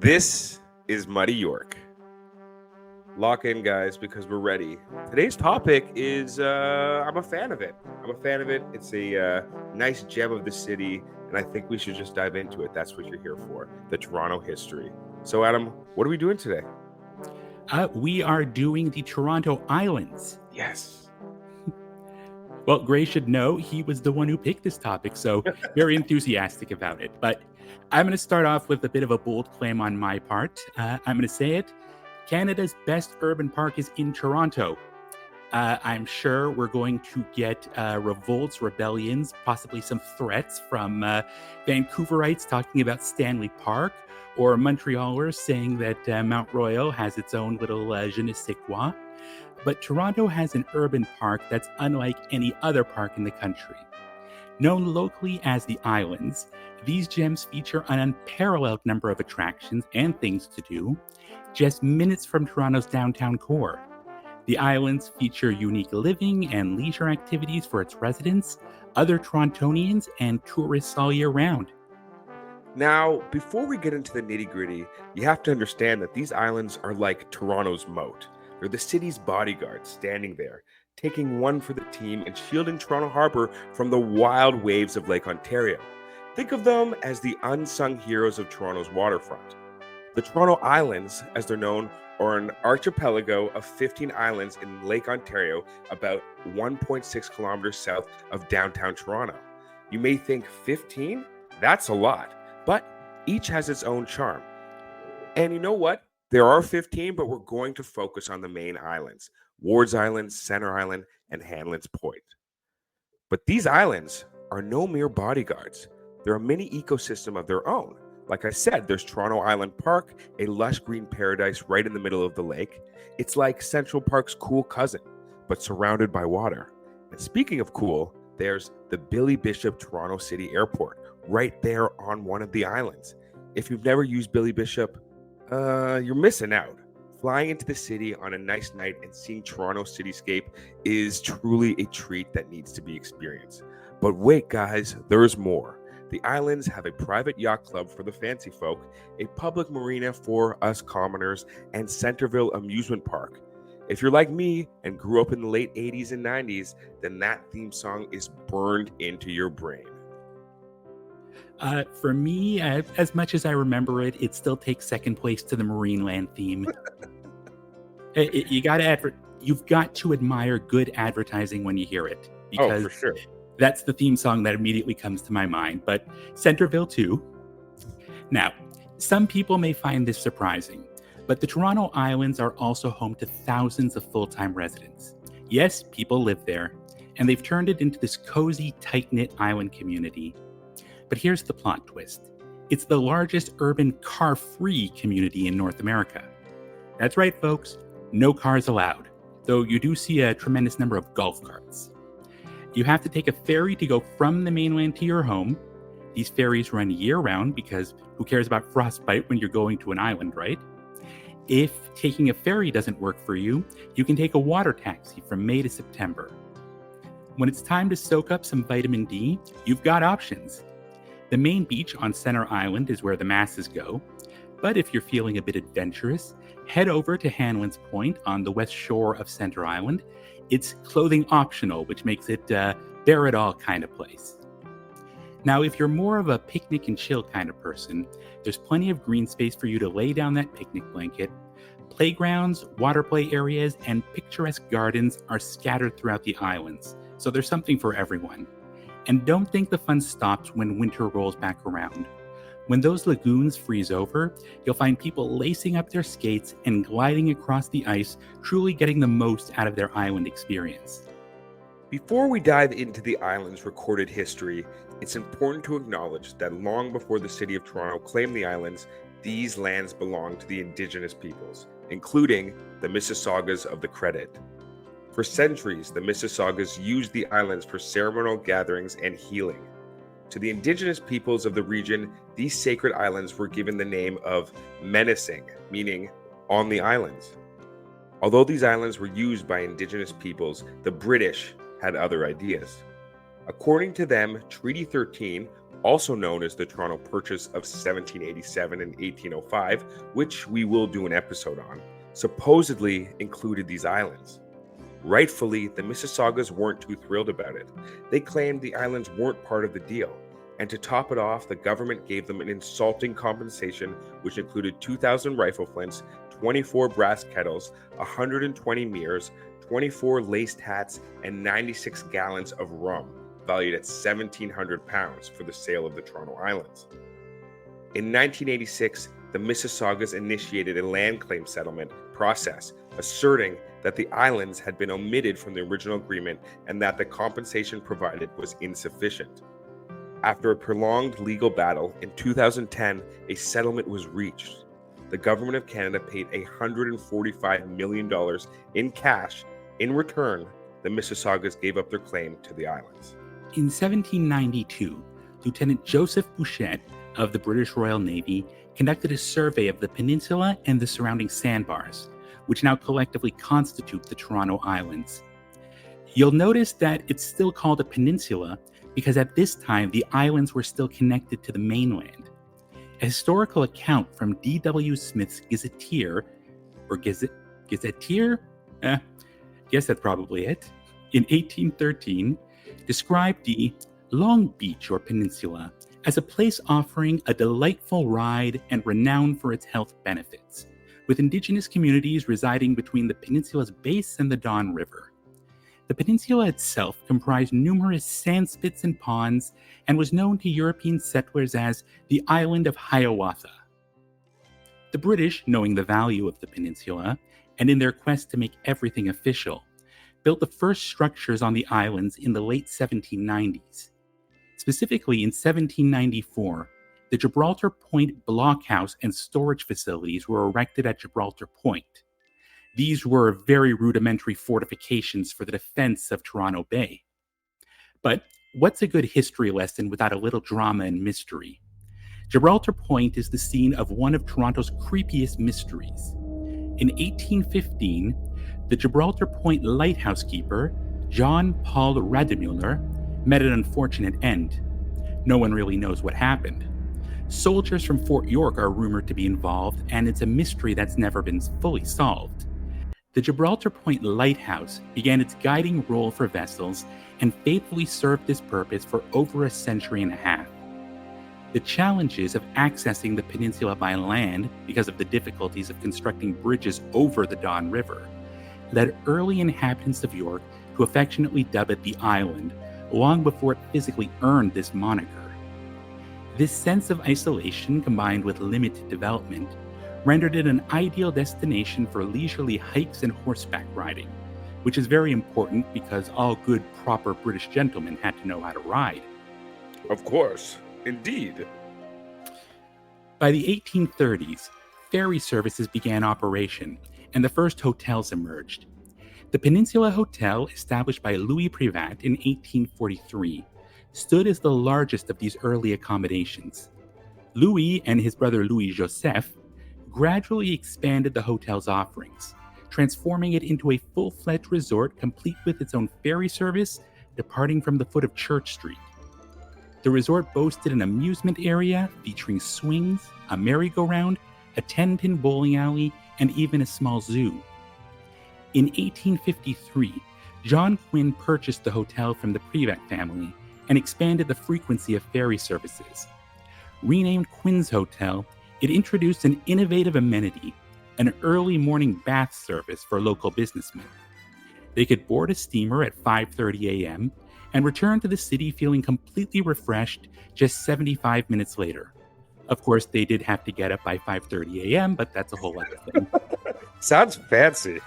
This is Muddy York. Lock in, guys, because we're ready. Today's topic is, I'm a fan of it. It's a nice gem of the city, and I think we should just dive into it. That's what you're here for, the Toronto history. So, Adam, what are we doing today? We are doing the Toronto Islands. Yes. Well, Gray should know he was the one who picked this topic, so very enthusiastic about it. But I'm going to start off with a bit of a bold claim on my part. I'm going to say it. Canada's best urban park is in Toronto. I'm sure we're going to get revolts, rebellions, possibly some threats from Vancouverites talking about Stanley Park, or Montrealers saying that Mount Royal has its own little je ne sais quoi. But Toronto has an urban park that's unlike any other park in the country. Known locally as the Islands, these gems feature an unparalleled number of attractions and things to do, just minutes from Toronto's downtown core. The Islands feature unique living and leisure activities for its residents, other Torontonians, and tourists all year round. Now, before we get into the nitty-gritty, you have to understand that these islands are like Toronto's moat. They're the city's bodyguards standing there, taking one for the team and shielding Toronto Harbor from the wild waves of Lake Ontario. Think of them as the unsung heroes of Toronto's waterfront. The Toronto Islands, as they're known, are an archipelago of 15 islands in Lake Ontario, about 1.6 kilometers south of downtown Toronto. You may think 15? That's a lot, but each has its own charm. And you know what? There are 15, but we're going to focus on the main islands, Wards Island, Center Island, and Hanlon's Point. But these islands are no mere bodyguards. They're a mini ecosystem of their own. Like I said, there's Toronto Island Park, a lush green paradise right in the middle of the lake. It's like Central Park's cool cousin, but surrounded by water. And speaking of cool, there's the Billy Bishop Toronto City Airport, right there on one of the islands. If you've never used Billy Bishop, you're missing out. Flying into the city on a nice night and seeing Toronto cityscape is truly a treat that needs to be experienced. But wait, guys, there's more. The islands have a private yacht club for the fancy folk, a public marina for us commoners, and Centerville Amusement Park. If you're like me and grew up in the late 80s and 90s, then that theme song is burned into your brain. For me, as much as I remember it, it still takes second place to the Marineland theme. You've got to admire good advertising when you hear it, because for sure. That's the theme song that immediately comes to my mind, but Centerville too. Now, some people may find this surprising, but the Toronto Islands are also home to thousands of full-time residents. Yes, people live there, and they've turned it into this cozy, tight-knit island community. But here's the plot twist. It's the largest urban car-free community in North America. That's right, folks. No cars allowed, though you do see a tremendous number of golf carts. You have to take a ferry to go from the mainland to your home. These ferries run year-round because who cares about frostbite when you're going to an island, right? If taking a ferry doesn't work for you, you can take a water taxi from May to September. When it's time to soak up some vitamin D, you've got options. The main beach on Center Island is where the masses go, but if you're feeling a bit adventurous, head over to Hanlon's Point on the west shore of Center Island. It's clothing optional, which makes it bear-it-all kind of place. Now, if you're more of a picnic and chill kind of person, there's plenty of green space for you to lay down that picnic blanket. Playgrounds, water play areas, and picturesque gardens are scattered throughout the islands, so there's something for everyone. And don't think the fun stops when winter rolls back around. When those lagoons freeze over, you'll find people lacing up their skates and gliding across the ice, truly getting the most out of their island experience. Before we dive into the island's recorded history, it's important to acknowledge that long before the city of Toronto claimed the islands, these lands belonged to the Indigenous peoples, including the Mississaugas of the Credit. For centuries, the Mississaugas used the islands for ceremonial gatherings and healing. To the Indigenous peoples of the region, these sacred islands were given the name of menacing, meaning on the islands. Although these islands were used by Indigenous peoples, the British had other ideas. According to them, Treaty 13, also known as the Toronto Purchase of 1787 and 1805, which we will do an episode on, supposedly included these islands. Rightfully, the Mississaugas weren't too thrilled about it. They claimed the islands weren't part of the deal, and to top it off, the government gave them an insulting compensation which included 2,000 rifle flints, 24 brass kettles, 120 mirrors, 24 laced hats, and 96 gallons of rum, valued at £1,700 for the sale of the Toronto Islands. In 1986, the Mississaugas initiated a land claim settlement process, asserting that the islands had been omitted from the original agreement and that the compensation provided was insufficient. After a prolonged legal battle, in 2010, a settlement was reached. The Government of Canada paid $145 million in cash. In return, the Mississaugas gave up their claim to the islands. In 1792, Lieutenant Joseph Bouchette of the British Royal Navy conducted a survey of the peninsula and the surrounding sandbars, which now collectively constitute the Toronto Islands. You'll notice that it's still called a peninsula because at this time the islands were still connected to the mainland. A historical account from D.W. Smith's Gazetteer, or Gazetteer? Guess that's probably it, in 1813, described the Long Beach or peninsula as a place offering a delightful ride and renowned for its health benefits, with indigenous communities residing between the peninsula's base and the Don River. The peninsula itself comprised numerous sand spits and ponds and was known to European settlers as the island of Hiawatha. The British, knowing the value of the peninsula, and in their quest to make everything official, built the first structures on the islands in the late 1790s. Specifically in 1794, the Gibraltar Point blockhouse and storage facilities were erected at Gibraltar Point. These were very rudimentary fortifications for the defense of Toronto Bay. But what's a good history lesson without a little drama and mystery? Gibraltar Point is the scene of one of Toronto's creepiest mysteries. In 1815, the Gibraltar Point lighthouse keeper, John Paul Rademüller, met an unfortunate end. No one really knows what happened. Soldiers from Fort York are rumored to be involved, and it's a mystery that's never been fully solved. The Gibraltar Point Lighthouse began its guiding role for vessels and faithfully served this purpose for over a century and a half. The challenges of accessing the peninsula by land because of the difficulties of constructing bridges over the Don River led early inhabitants of York to affectionately dub it the island, long before it physically earned this moniker. This sense of isolation combined with limited development rendered it an ideal destination for leisurely hikes and horseback riding, which is very important because all good, proper British gentlemen had to know how to ride. Of course, indeed. By the 1830s, ferry services began operation, and the first hotels emerged. The Peninsula Hotel, established by Louis Privat in 1843, stood as the largest of these early accommodations. Louis and his brother Louis Joseph gradually expanded the hotel's offerings, transforming it into a full-fledged resort complete with its own ferry service departing from the foot of Church Street. The resort boasted an amusement area featuring swings, a merry-go-round, a 10-pin bowling alley, and even a small zoo. In 1853, John Quinn purchased the hotel from the Privat family and expanded the frequency of ferry services. Renamed Quinn's Hotel, it introduced an innovative amenity, an early morning bath service for local businessmen. They could board a steamer at 5:30 a.m. and return to the city feeling completely refreshed just 75 minutes later. Of course, they did have to get up by 5:30 a.m., but that's a whole other thing. Sounds fancy.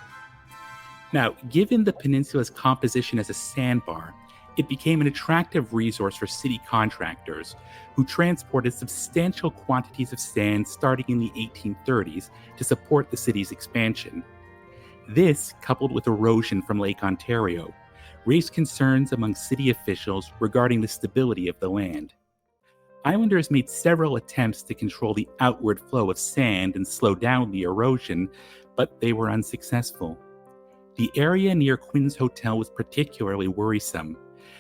Now, given the peninsula's composition as a sandbar, it became an attractive resource for city contractors who transported substantial quantities of sand starting in the 1830s to support the city's expansion. This, coupled with erosion from Lake Ontario, raised concerns among city officials regarding the stability of the land. Islanders made several attempts to control the outward flow of sand and slow down the erosion, but they were unsuccessful. The area near Quinn's Hotel was particularly worrisome,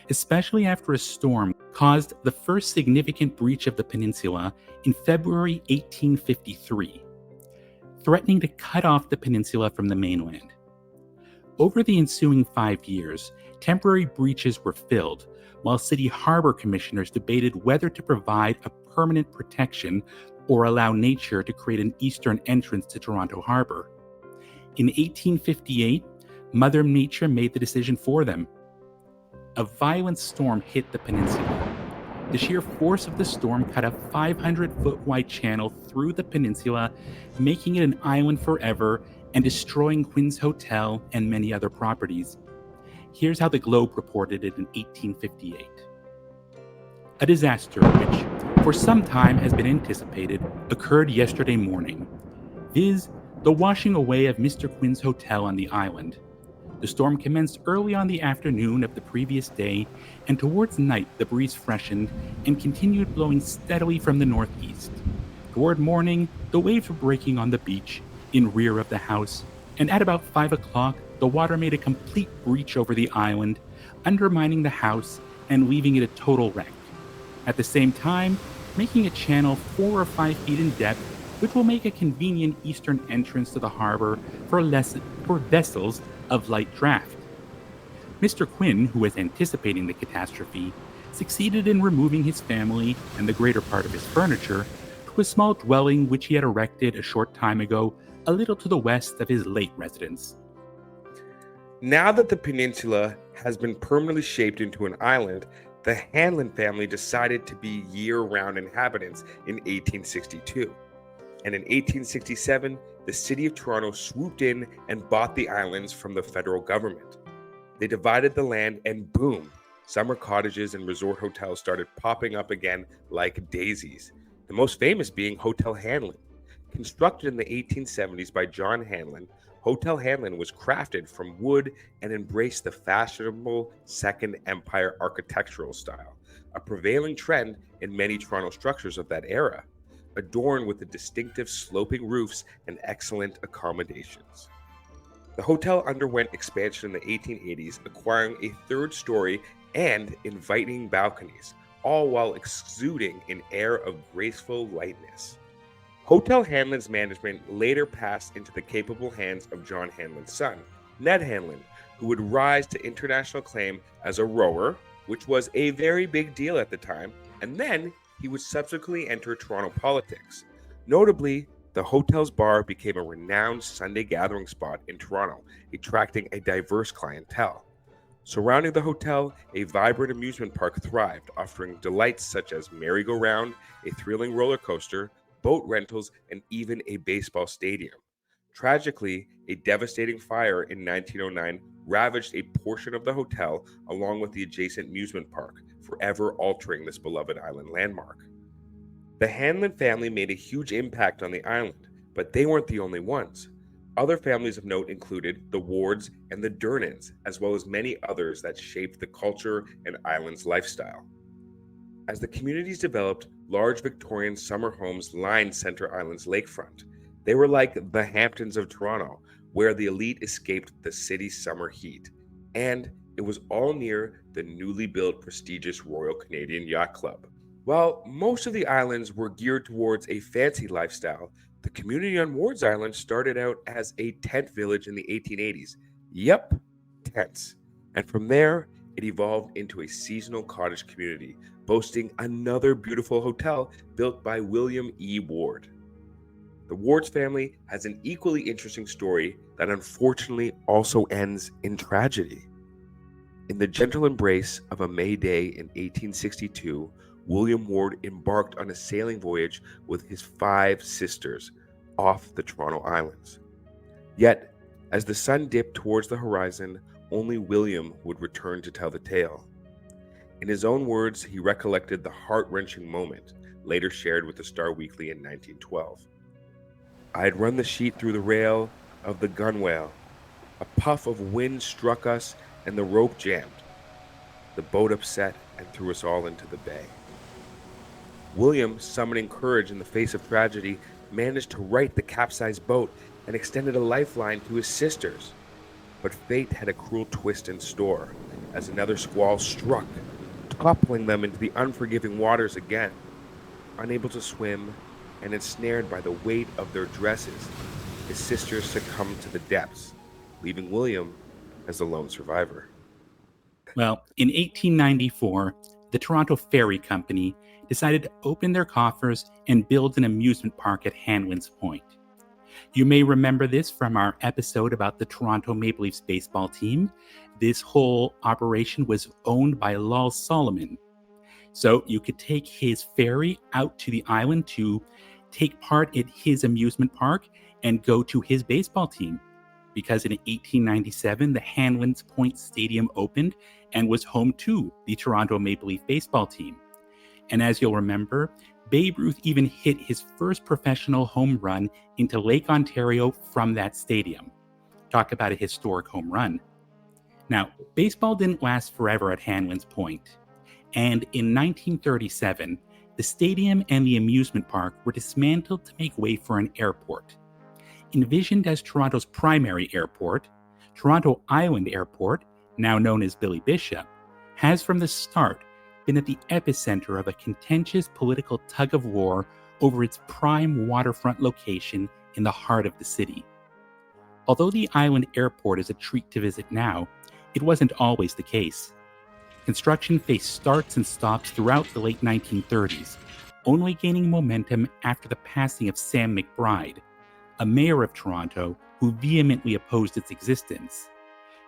especially after a storm caused the first significant breach of the peninsula in February 1853, threatening to cut off the peninsula from the mainland. Over the ensuing 5 years, temporary breaches were filled, while city harbor commissioners debated whether to provide a permanent protection or allow nature to create an eastern entrance to Toronto Harbor. In 1858, Mother Nature made the decision for them. A violent storm hit the peninsula. The sheer force of the storm cut a 500-foot wide channel through the peninsula, making it an island forever and destroying Quinn's Hotel and many other properties. Here's how the Globe reported it in 1858. A disaster which, for some time has been anticipated, occurred yesterday morning, viz., the washing away of Mr. Quinn's Hotel on the island. The storm commenced early on the afternoon of the previous day, and towards night the breeze freshened and continued blowing steadily from the northeast. Toward morning, the waves were breaking on the beach, in rear of the house, and at about 5 o'clock, the water made a complete breach over the island, undermining the house and leaving it a total wreck. At the same time, making a channel 4 or 5 feet in depth, which will make a convenient eastern entrance to the harbor for vessels of light draft. Mr. Quinn, who was anticipating the catastrophe, succeeded in removing his family and the greater part of his furniture to a small dwelling which he had erected a short time ago a little to the west of his late residence. Now that the peninsula has been permanently shaped into an island, the Hanlon family decided to be year-round inhabitants in 1862. And in 1867, the city of Toronto swooped in and bought the islands from the federal government. They divided the land and boom, summer cottages and resort hotels started popping up again like daisies, the most famous being Hotel Hanlon. Constructed in the 1870s by John Hanlon, Hotel Hanlon was crafted from wood and embraced the fashionable Second Empire architectural style, a prevailing trend in many Toronto structures of that era, adorned with the distinctive sloping roofs and excellent accommodations. The hotel underwent expansion in the 1880s, acquiring a third story and inviting balconies, all while exuding an air of graceful lightness. Hotel Hanlon's management later passed into the capable hands of John Hanlon's son, Ned Hanlon, who would rise to international acclaim as a rower, which was a very big deal at the time, and then he would subsequently enter Toronto politics. Notably, the hotel's bar became a renowned Sunday gathering spot in Toronto, attracting a diverse clientele. Surrounding the hotel, a vibrant amusement park thrived, offering delights such as merry-go-round, a thrilling roller coaster, boat rentals, and even a baseball stadium. Tragically, a devastating fire in 1909 ravaged a portion of the hotel along with the adjacent amusement park, forever altering this beloved island landmark. The Hanlon family made a huge impact on the island, but they weren't the only ones. Other families of note included the Wards and the Durnans, as well as many others that shaped the culture and island's lifestyle. As the communities developed, large Victorian summer homes lined Center Island's lakefront. They were like the Hamptons of Toronto, where the elite escaped the city's summer heat. And it was all near the newly built prestigious Royal Canadian Yacht Club. While most of the islands were geared towards a fancy lifestyle, the community on Wards Island started out as a tent village in the 1880s. Yep, tents. And from there, it evolved into a seasonal cottage community, boasting another beautiful hotel built by William E. Ward. The Wards family has an equally interesting story that unfortunately also ends in tragedy. In the gentle embrace of a May day in 1862, William Ward embarked on a sailing voyage with his 5 sisters off the Toronto Islands. Yet, as the sun dipped towards the horizon, only William would return to tell the tale. In his own words, he recollected the heart-wrenching moment, later shared with the Star Weekly in 1912. I had run the sheet through the rail of the gunwale. A puff of wind struck us and the rope jammed. The boat upset and threw us all into the bay. William, summoning courage in the face of tragedy, managed to right the capsized boat and extended a lifeline to his sisters. But fate had a cruel twist in store, as another squall struck, toppling them into the unforgiving waters again. Unable to swim and ensnared by the weight of their dresses, his sisters succumbed to the depths, leaving William as the lone survivor. Well, in 1894, the Toronto Ferry Company decided to open their coffers and build an amusement park at Hanlon's Point. You may remember this from our episode about the Toronto Maple Leafs baseball team. This whole operation was owned by Lol Solomon. So you could take his ferry out to the island to take part in his amusement park and go to his baseball team. Because in 1897, the Hanlon's Point Stadium opened and was home to the Toronto Maple Leaf baseball team. And as you'll remember, Babe Ruth even hit his first professional home run into Lake Ontario from that stadium. Talk about a historic home run. Now, baseball didn't last forever at Hanlon's Point. And in 1937, the stadium and the amusement park were dismantled to make way for an airport. Envisioned as Toronto's primary airport, Toronto Island Airport, now known as Billy Bishop, has from the start been at the epicenter of a contentious political tug-of-war over its prime waterfront location in the heart of the city. Although the island airport is a treat to visit now, it wasn't always the case. Construction faced starts and stops throughout the late 1930s, only gaining momentum after the passing of Sam McBride, a mayor of Toronto who vehemently opposed its existence.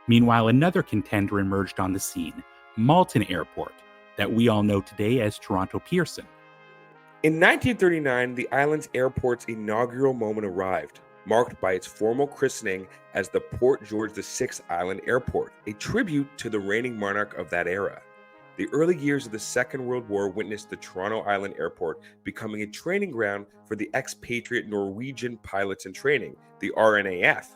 Meanwhile, another contender emerged on the scene, Malton Airport, that we all know today as Toronto Pearson. In 1939, the island's airport's inaugural moment arrived, marked by its formal christening as the Port George VI Island Airport, a tribute to the reigning monarch of that era. The early years of the Second World War witnessed the Toronto Island Airport becoming a training ground for the expatriate Norwegian pilots in training, the RNAF,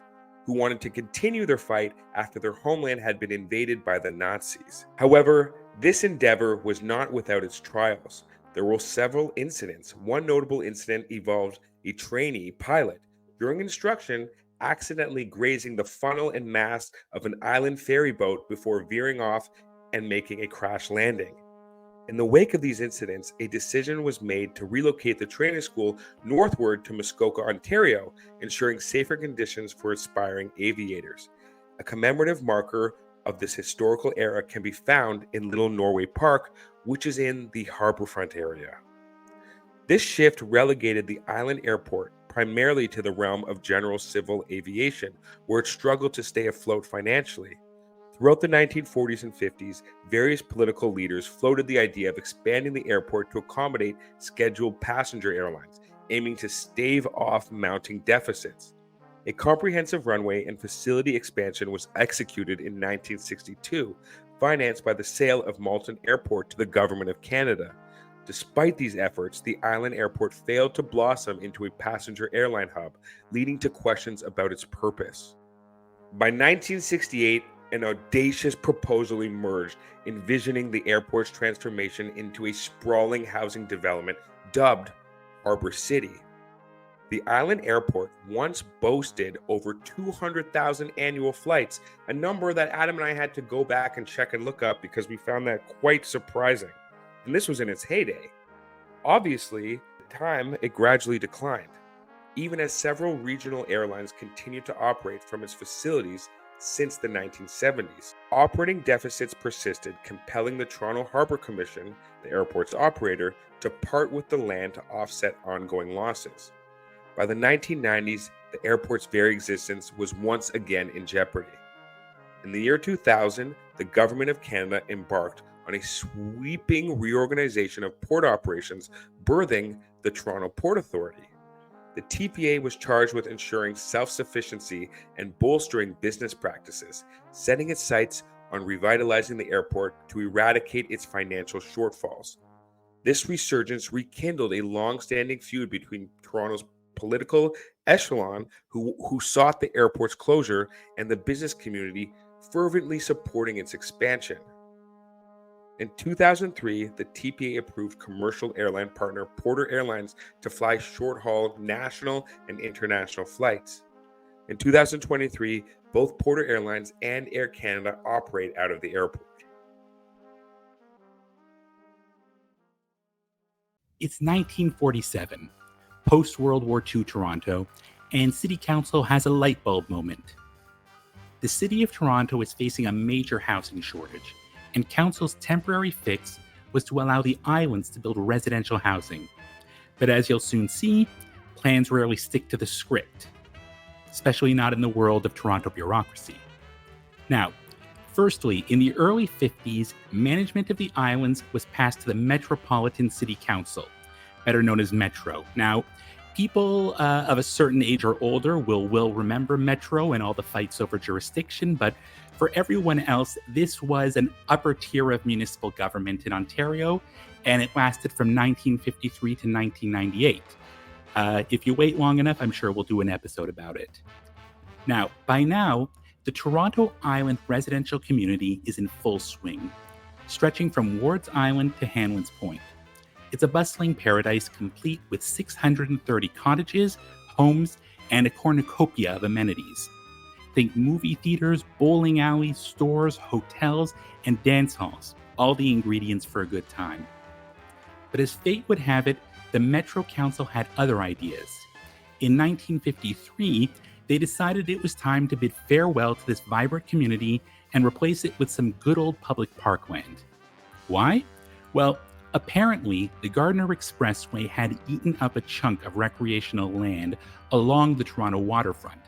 who wanted to continue their fight after their homeland had been invaded by the Nazis. However, this endeavor was not without its trials. There were several incidents. One notable incident involved a trainee pilot, during instruction, accidentally grazing the funnel and mast of an island ferry boat before veering off and making a crash landing. In the wake of these incidents, a decision was made to relocate the training school northward to Muskoka, Ontario, ensuring safer conditions for aspiring aviators. A commemorative marker of this historical era can be found in Little Norway Park, which is in the harborfront area. This shift relegated the island airport primarily to the realm of general civil aviation, where it struggled to stay afloat financially. Throughout the 1940s and 50s, various political leaders floated the idea of expanding the airport to accommodate scheduled passenger airlines, aiming to stave off mounting deficits. A comprehensive runway and facility expansion was executed in 1962, financed by the sale of Malton Airport to the Government of Canada. Despite these efforts, the island airport failed to blossom into a passenger airline hub, leading to questions about its purpose. By 1968, an audacious proposal emerged, envisioning the airport's transformation into a sprawling housing development dubbed Harbor City. The island airport once boasted over 200,000 annual flights, a number that Adam and I had to go back and check and look up because we found that quite surprising. And this was in its heyday. Obviously, at the time, it gradually declined, even as several regional airlines continued to operate from its facilities since the 1970s. Operating deficits persisted, compelling the Toronto Harbour Commission, the airport's operator, to part with the land to offset ongoing losses. By the 1990s, the airport's very existence was once again in jeopardy. In the year 2000, the Government of Canada embarked on a sweeping reorganization of port operations, birthing the Toronto Port Authority. The TPA was charged with ensuring self-sufficiency and bolstering business practices, setting its sights on revitalizing the airport to eradicate its financial shortfalls. This resurgence rekindled a long-standing feud between Toronto's political echelon, who sought the airport's closure, and the business community fervently supporting its expansion. In 2003, the TPA approved commercial airline partner Porter Airlines to fly short-haul national and international flights. In 2023, both Porter Airlines and Air Canada operate out of the airport. It's 1947, post-World War II Toronto, and City Council has a light bulb moment. The City of Toronto is facing a major housing shortage, and Council's temporary fix was to allow the islands to build residential housing. But as you'll soon see, plans rarely stick to the script, especially not in the world of Toronto bureaucracy. Now, firstly, in the early 50s, management of the islands was passed to the Metropolitan City Council, better known as Metro. Now, people of a certain age or older will remember Metro and all the fights over jurisdiction, but for everyone else, this was an upper tier of municipal government in Ontario, and it lasted from 1953 to 1998. If you wait long enough, I'm sure we'll do an episode about it. Now, by now, the Toronto Island residential community is in full swing, stretching from Ward's Island to Hanlon's Point. It's a bustling paradise complete with 630 cottages, homes, and a cornucopia of amenities. Think movie theaters, bowling alleys, stores, hotels, and dance halls, all the ingredients for a good time. But as fate would have it, the Metro Council had other ideas. In 1953, they decided it was time to bid farewell to this vibrant community and replace it with some good old public parkland. Why? Well, apparently, the Gardiner Expressway had eaten up a chunk of recreational land along the Toronto waterfront,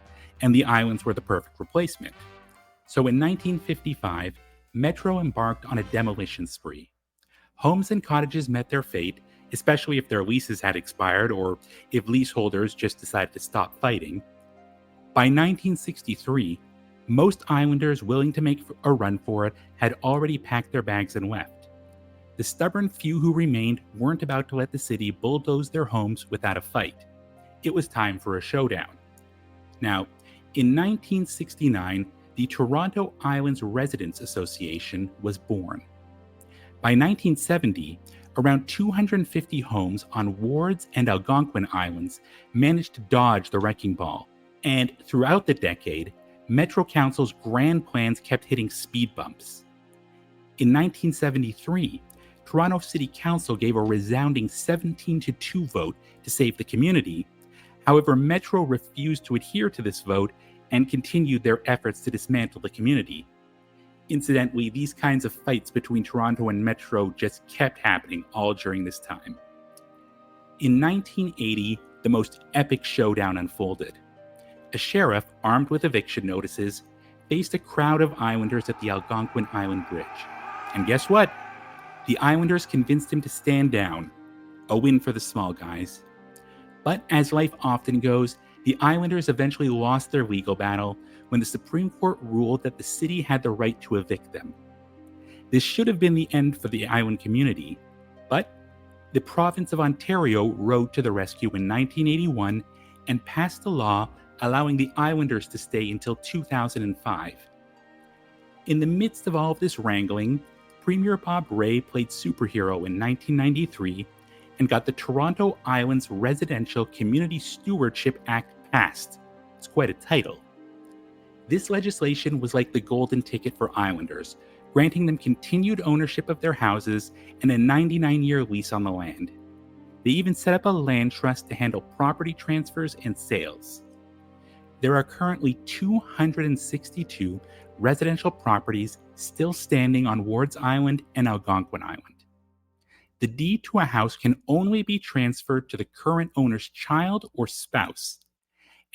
and the islands were the perfect replacement. So in 1955, Metro embarked on a demolition spree. Homes and cottages met their fate, especially if their leases had expired or if leaseholders just decided to stop fighting. By 1963, most islanders willing to make a run for it had already packed their bags and left. The stubborn few who remained weren't about to let the city bulldoze their homes without a fight. It was time for a showdown. Now, in 1969, the Toronto Islands Residents Association was born. By 1970, around 250 homes on Ward's and Algonquin Islands managed to dodge the wrecking ball, and throughout the decade, Metro Council's grand plans kept hitting speed bumps. In 1973, Toronto City Council gave a resounding 17-2 vote to save the community. However, Metro refused to adhere to this vote and continued their efforts to dismantle the community. Incidentally, these kinds of fights between Toronto and Metro just kept happening all during this time. In 1980, the most epic showdown unfolded. A sheriff, armed with eviction notices, faced a crowd of islanders at the Algonquin Island Bridge. And guess what? The islanders convinced him to stand down. A win for the small guys. But as life often goes, the islanders eventually lost their legal battle when the Supreme Court ruled that the city had the right to evict them. This should have been the end for the island community, but the province of Ontario rode to the rescue in 1981 and passed a law allowing the islanders to stay until 2005. In the midst of all of this wrangling, Premier Bob Rae played superhero in 1993 and got the Toronto Islands Residential Community Stewardship Act passed. It's quite a title. This legislation was like the golden ticket for islanders, granting them continued ownership of their houses and a 99-year lease on the land. They even set up a land trust to handle property transfers and sales. There are currently 262 residential properties still standing on Ward's Island and Algonquin Island. The deed to a house can only be transferred to the current owner's child or spouse.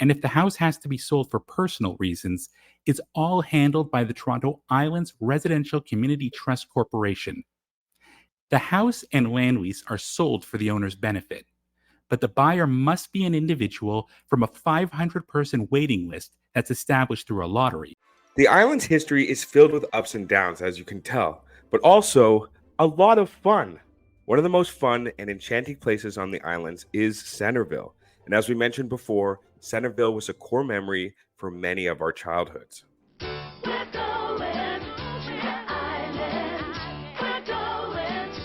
And if the house has to be sold for personal reasons, it's all handled by the Toronto Islands Residential Community Trust Corporation. The house and land lease are sold for the owner's benefit, but the buyer must be an individual from a 500-person waiting list that's established through a lottery. The island's history is filled with ups and downs, as you can tell, but also a lot of fun. One of the most fun and enchanting places on the islands is Centerville. And as we mentioned before, Centerville was a core memory for many of our childhoods. We're going to the island. We're going to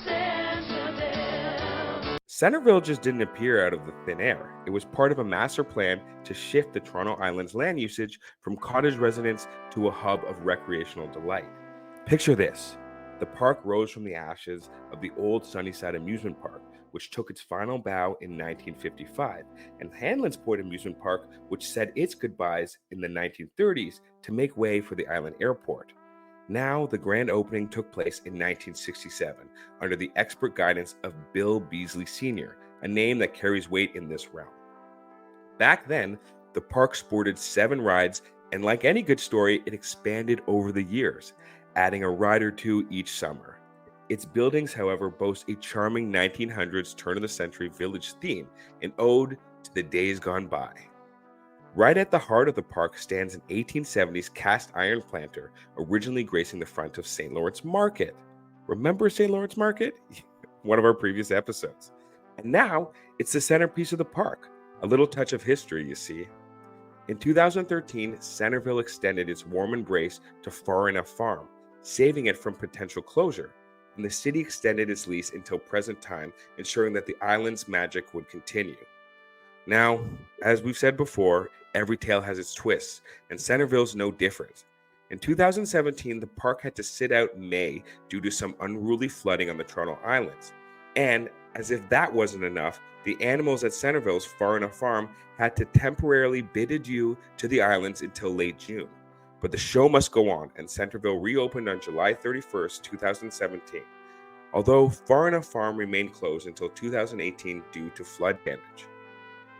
Centerville. Centerville just didn't appear out of the thin air. It was part of a master plan to shift the Toronto Island's land usage from cottage residence to a hub of recreational delight. Picture this. the park rose from the ashes of the old Sunnyside Amusement Park, which took its final bow in 1955, and Hanlon's Point Amusement Park, which said its goodbyes in the 1930s to make way for the island airport. Now, the grand opening took place in 1967 under the expert guidance of Bill Beasley Sr., a name that carries weight in this realm. Back then, the park sported 7 rides, and like any good story, it expanded over the years, adding a ride or two each summer. Its buildings, however, boast a charming 1900s turn-of-the-century village theme, an ode to the days gone by. Right at the heart of the park stands an 1870s cast iron planter, originally gracing the front of St. Lawrence Market. Remember St. Lawrence Market? One of our previous episodes. And now, it's the centerpiece of the park. A little touch of history, you see. In 2013, Centerville extended its warm embrace to Far Enough Farm, saving it from potential closure, and the city extended its lease until present time, ensuring that the island's magic would continue. Now, as we've said before, every tale has its twists, and Centerville's no different. In 2017, the park had to sit out May due to some unruly flooding on the Toronto Islands. And, as if that wasn't enough, the animals at Centerville's Far Enough Farm had to temporarily bid adieu to the islands until late June. But the show must go on, and Centerville reopened on July 31st, 2017. Although Far Enough Farm remained closed until 2018 due to flood damage.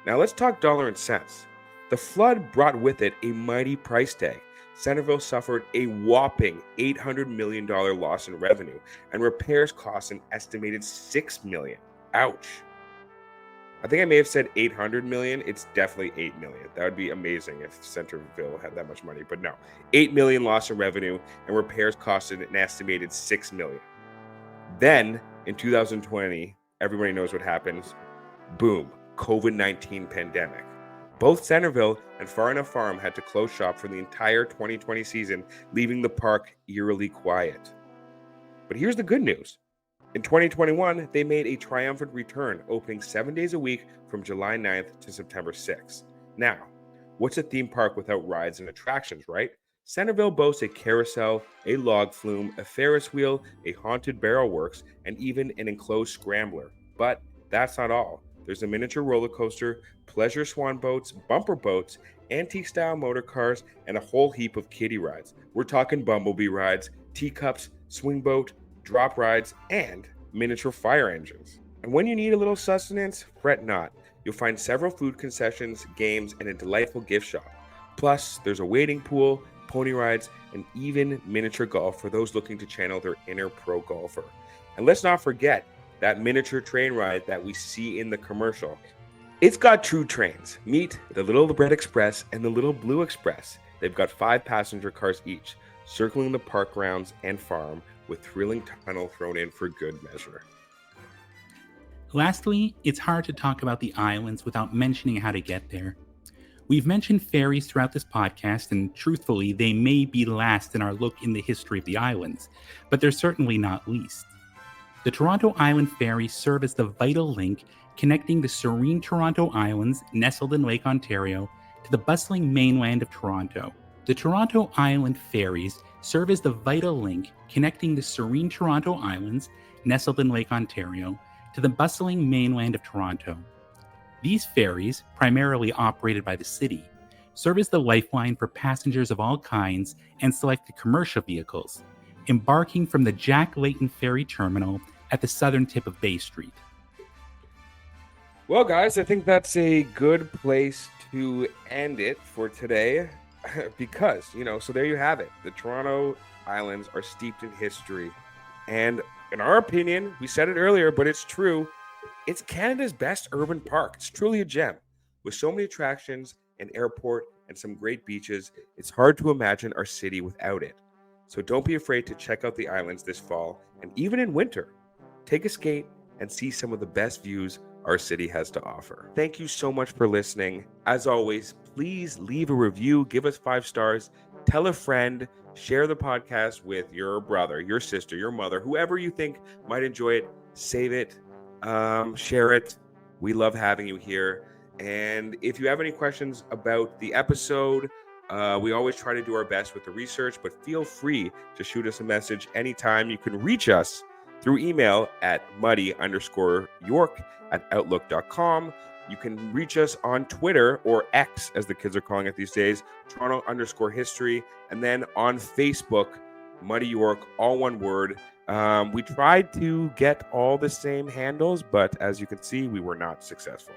Now let's talk dollar and cents. The flood brought with it a mighty price tag. Centerville suffered a whopping $800 million loss in revenue, and repairs cost an estimated $6 million. Ouch. I think I may have said 800 million. It's definitely 8 million. That would be amazing if Centerville had that much money, but no. 8 million loss in revenue, and repairs costed an estimated 6 million. Then, in 2020, everybody knows what happens. Boom. COVID-19 pandemic. Both Centerville and Far Enough Farm had to close shop for the entire 2020 season, leaving the park eerily quiet. But here's the good news. In 2021, they made a triumphant return, opening 7 days a week from July 9th to September 6th. Now, what's a theme park without rides and attractions, right? Centerville boasts a carousel, a log flume, a Ferris wheel, a haunted barrel works, and even an enclosed scrambler. But that's not all. There's a miniature roller coaster, pleasure swan boats, bumper boats, antique-style motor cars, and a whole heap of kiddie rides. We're talking bumblebee rides, teacups, swing boat, drop rides, and miniature fire engines. And when you need a little sustenance, fret not. You'll find several food concessions, games, and a delightful gift shop. Plus, there's a wading pool, pony rides, and even miniature golf for those looking to channel their inner pro golfer. And let's not forget that miniature train ride that we see in the commercial. It's got true trains. Meet the Little Red Express and the Little Blue Express. They've got 5 passenger cars each, circling the park grounds and farm, with thrilling tunnel thrown in for good measure. Lastly, it's hard to talk about the islands without mentioning how to get there. We've mentioned ferries throughout this podcast, and truthfully, they may be last in our look in the history of the islands, but they're certainly not least. The Toronto Island ferries serve as the vital link connecting the serene Toronto Islands, nestled in Lake Ontario, to the bustling mainland of Toronto. The Toronto Island ferries serve as the vital link connecting the serene Toronto Islands, nestled in Lake Ontario, to the bustling mainland of Toronto. These ferries, primarily operated by the city, serve as the lifeline for passengers of all kinds and selected commercial vehicles, embarking from the Jack Layton Ferry Terminal at the southern tip of Bay Street. Well, guys, I think that's a good place to end it for today because, so there you have it. The Toronto Islands are steeped in history. And in our opinion, we said it earlier, but it's true, it's Canada's best urban park. It's truly a gem. With so many attractions, an airport, and some great beaches, it's hard to imagine our city without it. So don't be afraid to check out the islands this fall, and even in winter. Take a skate and see some of the best views our city has to offer. Thank you so much for listening. As always, please leave a review, give us 5 stars, tell a friend, share the podcast with your brother, your sister, your mother, whoever you think might enjoy it. Save it, share it. We love having you here. And if you have any questions about the episode, We always try to do our best with the research, but feel free to shoot us a message anytime. You can reach us through email at muddy_york@outlook.com. You can reach us on Twitter, or X as the kids are calling it these days, Toronto_history, and then on Facebook, Muddy York, all one word. We tried to get all the same handles, but as you can see, we were not successful.